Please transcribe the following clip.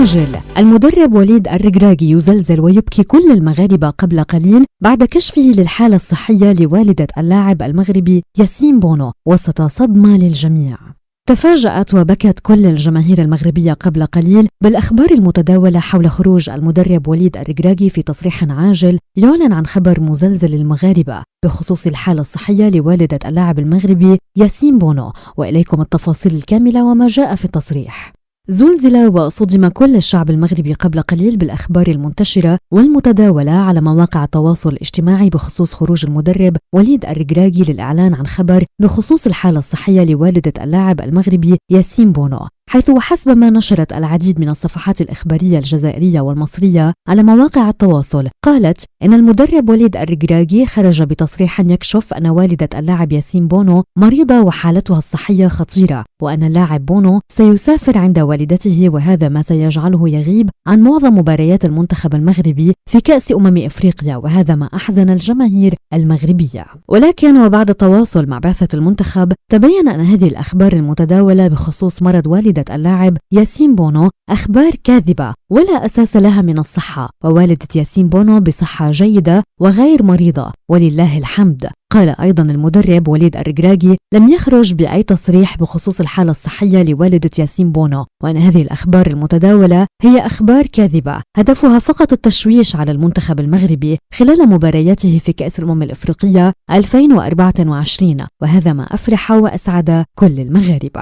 عاجل: المدرب وليد الركراكي يزلزل ويبكي كل المغاربة قبل قليل بعد كشفه للحالة الصحية لوالدة اللاعب المغربي ياسين بونو وسط صدمة للجميع. تفاجأت وبكت كل الجماهير المغربية قبل قليل بالأخبار المتداولة حول خروج المدرب وليد الركراكي في تصريح عاجل يعلن عن خبر مزلزل للمغاربة بخصوص الحالة الصحية لوالدة اللاعب المغربي ياسين بونو، وإليكم التفاصيل الكاملة وما جاء في التصريح. زلزل وصدم كل الشعب المغربي قبل قليل بالأخبار المنتشرة والمتداولة على مواقع التواصل الاجتماعي بخصوص خروج المدرب وليد الركراكي للإعلان عن خبر بخصوص الحالة الصحية لوالدة اللاعب المغربي ياسين بونو، حيث وحسب ما نشرت العديد من الصفحات الإخبارية الجزائرية والمصرية على مواقع التواصل، قالت إن المدرب وليد الركراكي خرج بتصريح يكشف أن والدة اللاعب ياسين بونو مريضة وحالتها الصحية خطيرة، وأن اللاعب بونو سيسافر عند والدته، وهذا ما سيجعله يغيب عن معظم مباريات المنتخب المغربي في كأس أفريقيا، وهذا ما أحزن الجماهير المغربية. ولكن وبعد التواصل مع بعثة المنتخب تبين أن هذه الأخبار المتداولة بخصوص مرض والدة اللاعب ياسين بونو أخبار كاذبة ولا أساس لها من الصحة، ووالدة ياسين بونو بصحة جيدة وغير مريضة ولله الحمد. قال أيضا المدرب وليد الركراكي لم يخرج بأي تصريح بخصوص الحالة الصحية لوالدة ياسين بونو، وأن هذه الأخبار المتداولة هي أخبار كاذبة هدفها فقط التشويش على المنتخب المغربي خلال مبارياته في كأس الأفريقية 2024، وهذا ما أفرح وأسعد كل المغاربة.